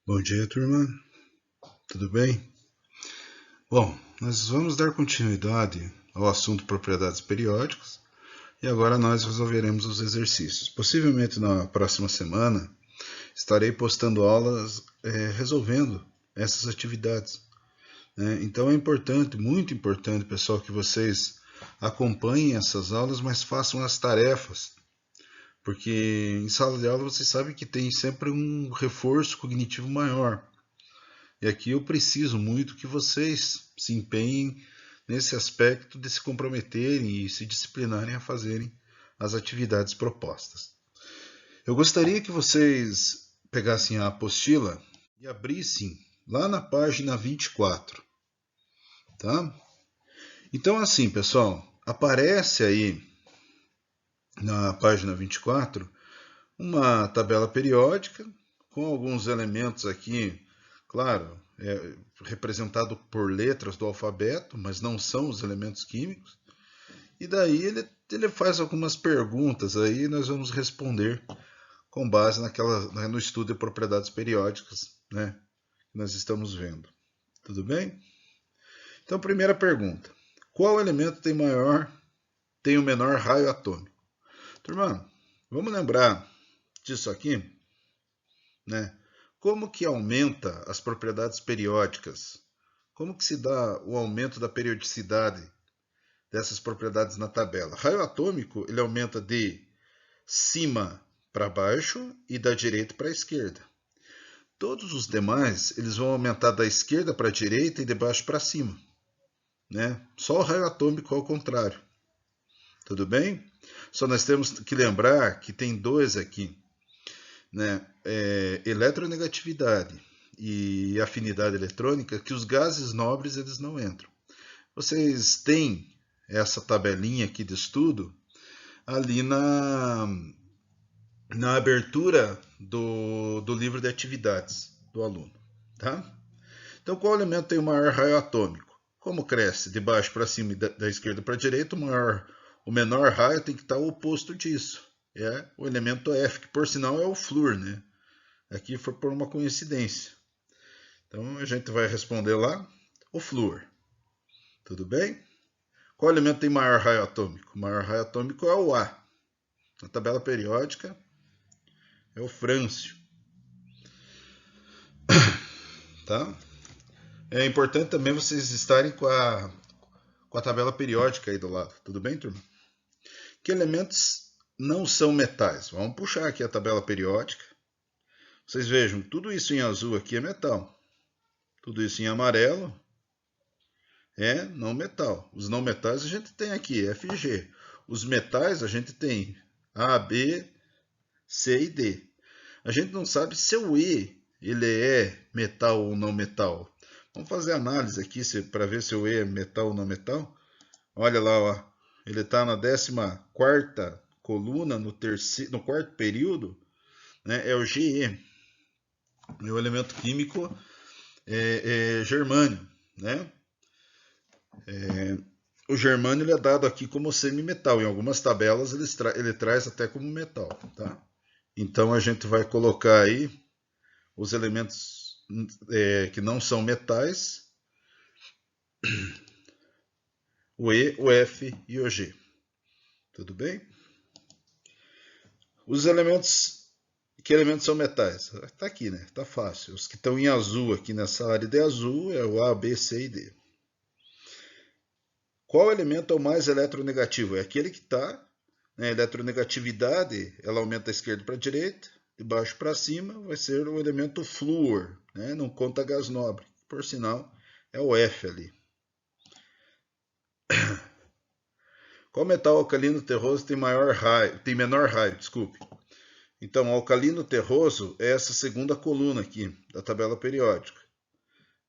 Bom dia, turma. Tudo bem? Bom, nós vamos dar continuidade ao assunto propriedades periódicas e agora nós resolveremos os exercícios. Possivelmente na próxima semana estarei postando aulas resolvendo essas atividades, né? Então é importante, muito importante, pessoal, que vocês acompanhem essas aulas, mas façam as tarefas, porque em sala de aula vocês sabem que tem sempre um reforço cognitivo maior. E aqui eu preciso muito que vocês se empenhem nesse aspecto de se comprometerem e se disciplinarem a fazerem as atividades propostas. Eu gostaria que vocês pegassem a apostila e abrissem lá na página 24, tá? Então assim, pessoal, aparece aí na página 24 uma tabela periódica com alguns elementos aqui, claro, representado por letras do alfabeto, mas não são os elementos químicos. E daí ele faz algumas perguntas aí e nós vamos responder com base no estudo de propriedades periódicas, né, que nós estamos vendo. Tudo bem? Então, primeira pergunta: qual elemento tem o menor raio atômico? Turma, vamos lembrar disso aqui, né? Como que aumenta as propriedades periódicas? Como que se dá o aumento da periodicidade dessas propriedades na tabela? Raio atômico, ele aumenta de cima para baixo e da direita para a esquerda. Todos os demais, eles vão aumentar da esquerda para a direita e de baixo para cima, né? Só o raio atômico ao contrário. Tudo bem? Só nós temos que lembrar que tem dois aqui, né? Eletronegatividade e afinidade eletrônica, que os gases nobres eles não entram. Vocês têm essa tabelinha aqui de estudo ali na abertura do livro de atividades do aluno, tá? Então, qual elemento tem o maior raio atômico? Como cresce de baixo para cima e da esquerda para a direita, o menor raio tem que estar o oposto disso. É o elemento F, que por sinal é o flúor, né? Aqui foi por uma coincidência. Então a gente vai responder lá o flúor. Tudo bem? Qual elemento tem maior raio atômico? O maior raio atômico é o A. Na tabela periódica é o frâncio. Tá? É importante também vocês estarem com a tabela periódica aí do lado. Tudo bem, turma? Que elementos não são metais? Vamos puxar aqui a tabela periódica. Vocês vejam, tudo isso em azul aqui é metal. Tudo isso em amarelo é não metal. Os não metais a gente tem aqui, F e G. Os metais a gente tem A, B, C e D. A gente não sabe se o E ele é metal ou não metal. Vamos fazer análise aqui para ver se o E é metal ou não metal. Olha lá, ó. Ele está na 14ª coluna, no quarto período, né? É o GE. E o elemento químico é germânio, né? O germânio ele é dado aqui como semimetal. Em algumas tabelas ele traz até como metal, tá? Então a gente vai colocar aí os elementos que não são metais, o E, o F e o G. Tudo bem? Os elementos. Que elementos são metais? Está aqui, né? Está fácil. Os que estão em azul aqui nessa área de azul é o A, B, C e D. Qual elemento é o mais eletronegativo? É aquele que está. Né, eletronegatividade, ela aumenta da esquerda para a direita, de baixo para cima, vai ser o elemento flúor. Né? Não conta gás nobre. Por sinal, é o F ali. Qual metal alcalino terroso tem menor raio? Desculpe. Então, alcalino terroso é essa segunda coluna aqui da tabela periódica.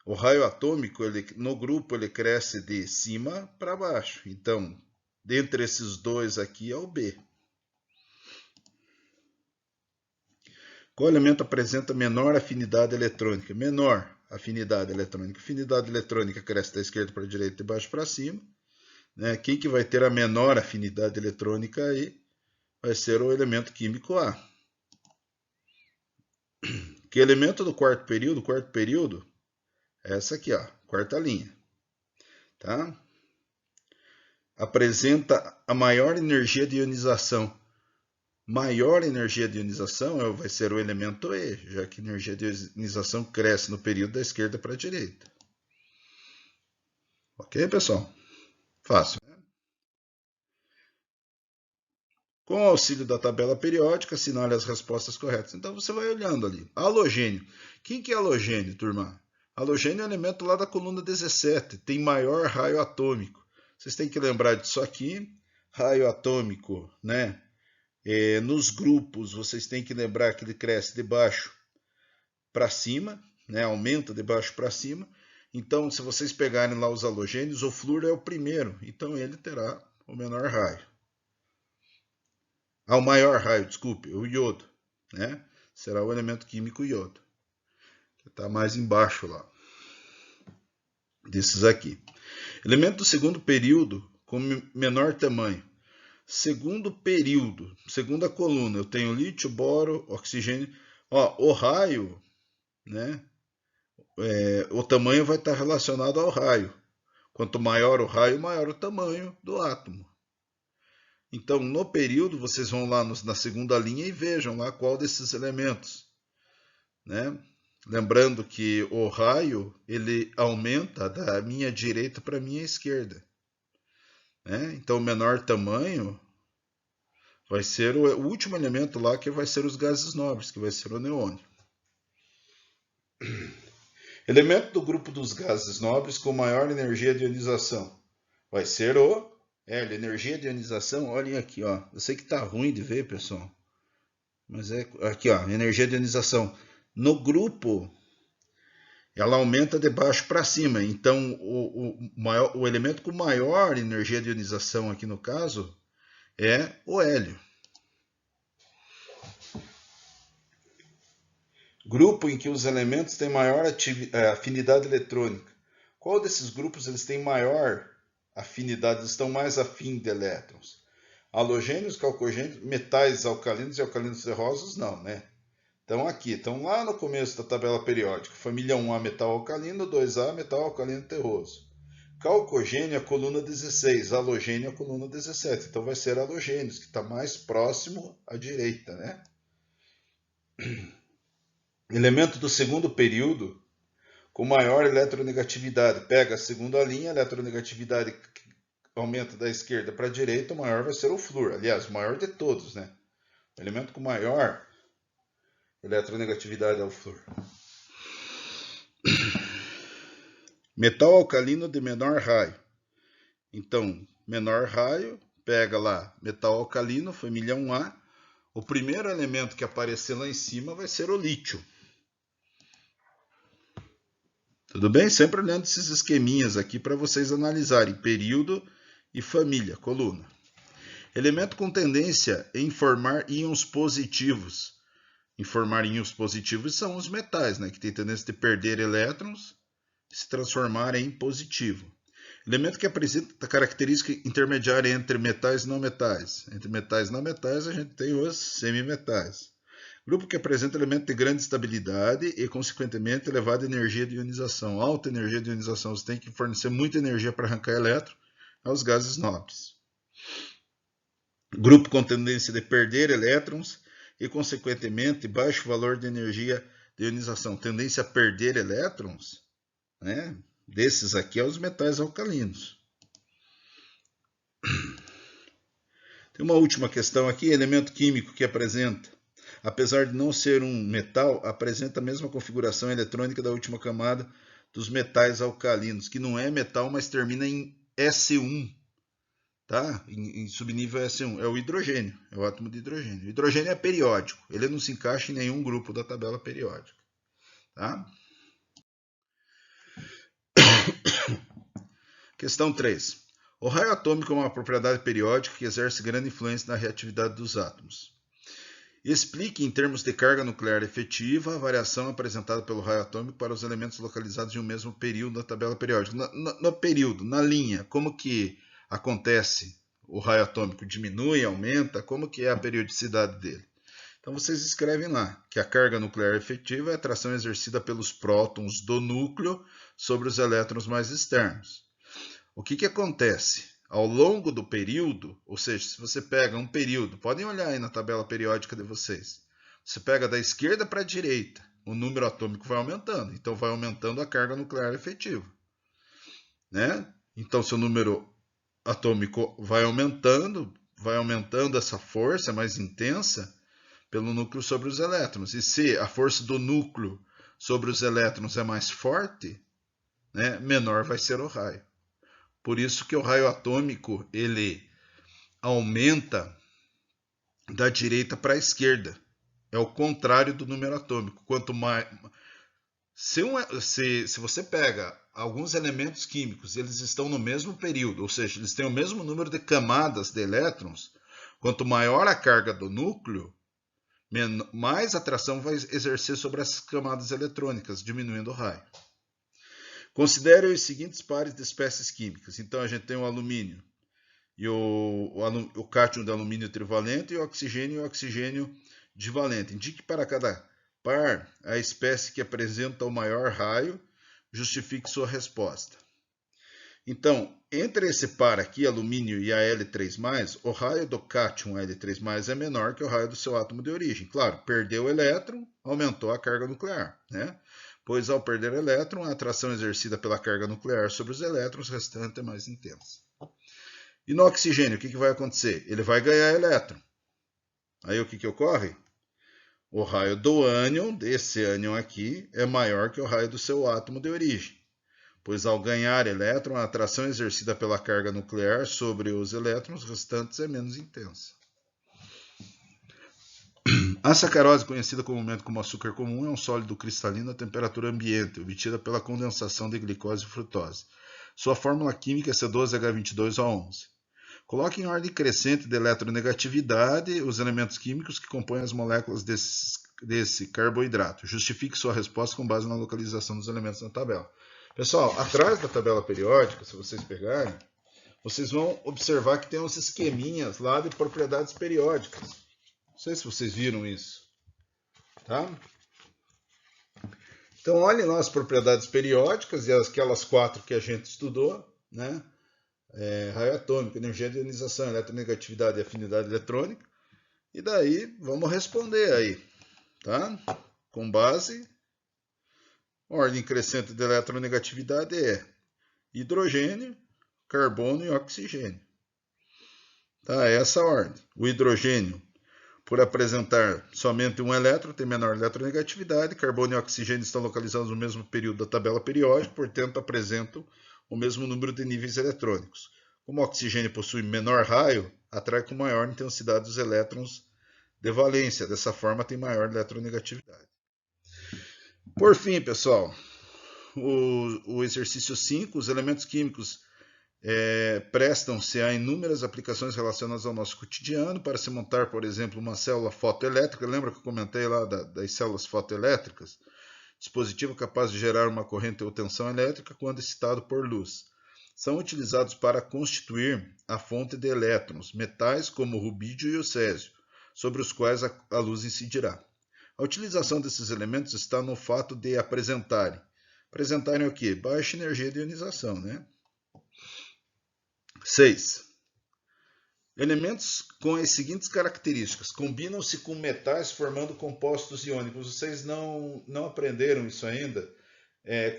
O raio atômico, no grupo, ele cresce de cima para baixo. Então, dentre esses dois aqui é o B. Qual elemento apresenta menor afinidade eletrônica? Menor afinidade eletrônica. Afinidade eletrônica cresce da esquerda para a direita, de baixo para cima. Né? Quem que vai ter a menor afinidade eletrônica aí vai ser o elemento químico A. Que elemento do quarto período é essa aqui, ó, quarta linha, tá? Apresenta a maior energia de ionização. Maior energia de ionização vai ser o elemento E, já que a energia de ionização cresce no período da esquerda para a direita. Ok, pessoal? Fácil. Com o auxílio da tabela periódica, assinale as respostas corretas. Então você vai olhando ali. Halogênio. Quem que é halogênio, turma? Halogênio é um elemento lá da coluna 17. Tem maior raio atômico. Vocês têm que lembrar disso aqui. Raio atômico, né? Nos grupos, vocês têm que lembrar que ele cresce de baixo para cima, né? Aumenta de baixo para cima. Então, se vocês pegarem lá os halogênios, o flúor é o primeiro. Então, ele terá o menor raio. O maior raio, desculpe, o iodo, né? Será o elemento químico iodo, que está mais embaixo lá, desses aqui. Elemento do segundo período com menor tamanho. Segundo período, segunda coluna, eu tenho lítio, boro, oxigênio. Ó, o raio, né? O tamanho vai estar relacionado ao raio. Quanto maior o raio, maior o tamanho do átomo. Então, no período, vocês vão lá na segunda linha e vejam lá qual desses elementos, né? Lembrando que o raio, ele aumenta da minha direita para a minha esquerda, né? Então, o menor tamanho vai ser o último elemento lá, que vai ser os gases nobres, que vai ser o neônio. Elemento do grupo dos gases nobres com maior energia de ionização vai ser o Hélio. Energia de ionização, olhem aqui, ó. Eu sei que tá ruim de ver, pessoal, mas é aqui, ó, energia de ionização. No grupo, ela aumenta de baixo para cima. Então, o elemento com maior energia de ionização aqui no caso é o hélio. Grupo em que os elementos têm maior afinidade eletrônica. Qual desses grupos eles têm maior afinidade, estão mais afim de elétrons? Halogênios, calcogênios, metais alcalinos e alcalinos terrosos, não, né? Então aqui, estão lá no começo da tabela periódica. Família 1A, metal alcalino, 2A, metal alcalino terroso. Calcogênio, a coluna 16, halogênio, a coluna 17. Então vai ser halogênios, que está mais próximo à direita, né? Elemento do segundo período com maior eletronegatividade. Pega a segunda linha, a eletronegatividade aumenta da esquerda para a direita, o maior vai ser o flúor. Aliás, o maior de todos, né? O elemento com maior eletronegatividade é o flúor. Metal alcalino de menor raio. Então, menor raio, pega lá metal alcalino, família 1A. O primeiro elemento que aparecer lá em cima vai ser o lítio. Tudo bem? Sempre olhando esses esqueminhas aqui para vocês analisarem período e família, coluna. Elemento com tendência em formar íons positivos. Em formar íons positivos são os metais, né, que tem tendência de perder elétrons e se transformar em positivo. Elemento que apresenta característica intermediária entre metais e não metais. Entre metais e não metais a gente tem os semimetais. Grupo que apresenta elemento de grande estabilidade e, consequentemente, elevada energia de ionização. Alta energia de ionização, você tem que fornecer muita energia para arrancar elétron aos gases nobres. Grupo com tendência de perder elétrons e, consequentemente, baixo valor de energia de ionização. Tendência a perder elétrons, né? Desses aqui, os metais alcalinos. Tem uma última questão aqui, elemento químico que apresenta, apesar de não ser um metal, apresenta a mesma configuração eletrônica da última camada dos metais alcalinos, que não é metal, mas termina em S1, tá? Em subnível S1. É o hidrogênio, é o átomo de hidrogênio. O hidrogênio é periódico, ele não se encaixa em nenhum grupo da tabela periódica, tá? Questão 3. O raio atômico é uma propriedade periódica que exerce grande influência na reatividade dos átomos. Explique, em termos de carga nuclear efetiva, a variação apresentada pelo raio atômico para os elementos localizados em um mesmo período da tabela periódica. No período, na linha, como que acontece o raio atômico? Diminui, aumenta? Como que é a periodicidade dele? Então vocês escrevem lá que a carga nuclear efetiva é a atração exercida pelos prótons do núcleo sobre os elétrons mais externos. O que acontece? Ao longo do período, ou seja, se você pega um período, podem olhar aí na tabela periódica de vocês, você pega da esquerda para a direita, o número atômico vai aumentando, então vai aumentando a carga nuclear efetiva, né? Então seu número atômico vai aumentando essa força mais intensa pelo núcleo sobre os elétrons. E se a força do núcleo sobre os elétrons é mais forte, né, menor vai ser o raio. Por isso que o raio atômico ele aumenta da direita para a esquerda. É o contrário do número atômico. Quanto mais se você pega alguns elementos químicos, eles estão no mesmo período, ou seja, eles têm o mesmo número de camadas de elétrons, quanto maior a carga do núcleo, mais atração vai exercer sobre essas camadas eletrônicas, diminuindo o raio. Considere os seguintes pares de espécies químicas. Então a gente tem o alumínio e o cátion de alumínio trivalente e o oxigênio divalente. Indique para cada par a espécie que apresenta o maior raio, justifique sua resposta. Então, entre esse par aqui, alumínio e a L3+, o raio do cátion L3+, é menor que o raio do seu átomo de origem. Claro, perdeu o elétron, aumentou a carga nuclear, né? Pois ao perder o elétron, a atração exercida pela carga nuclear sobre os elétrons restantes é mais intensa. E no oxigênio, o que vai acontecer? Ele vai ganhar elétron. Aí o que ocorre? O raio do ânion, desse ânion aqui, é maior que o raio do seu átomo de origem, pois ao ganhar elétron, a atração exercida pela carga nuclear sobre os elétrons restantes é menos intensa. A sacarose, conhecida comumente como açúcar comum, é um sólido cristalino a temperatura ambiente, obtida pela condensação de glicose e frutose. Sua fórmula química é C12H22O11. Coloque em ordem crescente de eletronegatividade os elementos químicos que compõem as moléculas desse carboidrato. Justifique sua resposta com base na localização dos elementos na tabela. Pessoal, atrás da tabela periódica, se vocês pegarem, vocês vão observar que tem uns esqueminhas lá de propriedades periódicas. Não sei se vocês viram isso. Tá? Então, olhem lá as propriedades periódicas e aquelas 4 que a gente estudou, né? Raio atômico, energia de ionização, eletronegatividade e afinidade eletrônica. E daí, vamos responder aí, tá? Com base, ordem crescente de eletronegatividade é hidrogênio, carbono e oxigênio. Tá? Essa ordem. O hidrogênio, por apresentar somente um elétron, tem menor eletronegatividade. Carbono e oxigênio estão localizados no mesmo período da tabela periódica, portanto apresentam o mesmo número de níveis eletrônicos. Como o oxigênio possui menor raio, atrai com maior intensidade os elétrons de valência. Dessa forma, tem maior eletronegatividade. Por fim, pessoal, o exercício 5, os elementos químicos prestam-se a inúmeras aplicações relacionadas ao nosso cotidiano, para se montar, por exemplo, uma célula fotoelétrica. Lembra que eu comentei lá das células fotoelétricas? Dispositivo capaz de gerar uma corrente ou tensão elétrica quando excitado por luz. São utilizados para constituir a fonte de elétrons, metais como o rubídio e o césio, sobre os quais a luz incidirá. A utilização desses elementos está no fato de apresentarem o quê? Baixa energia de ionização, né? 6. Elementos com as seguintes características. Combinam-se com metais formando compostos iônicos. Vocês não aprenderam isso ainda?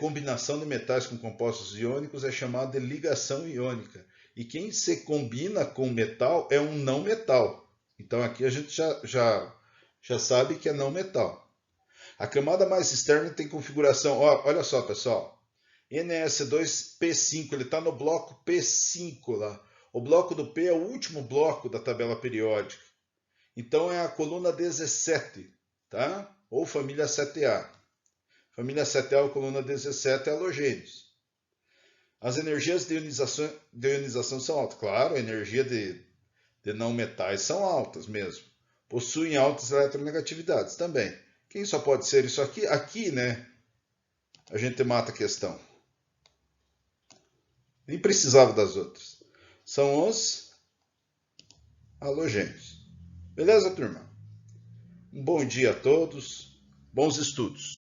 Combinação de metais com compostos iônicos é chamada de ligação iônica. E quem se combina com metal é um não metal. Então aqui a gente já sabe que é não metal. A camada mais externa tem configuração... olha só, pessoal. NS2P5, ele está no bloco P5 lá. O bloco do P é o último bloco da tabela periódica. Então é a coluna 17, tá? Ou família 7A. Família 7A ou coluna 17 é halogênios. As energias de ionização são altas. Claro, a energia de não metais são altas mesmo. Possuem altas eletronegatividades também. Quem só pode ser isso aqui? Aqui, né? A gente mata a questão. Nem precisava das outras. São os halogênios. Beleza, turma? Um bom dia a todos, bons estudos!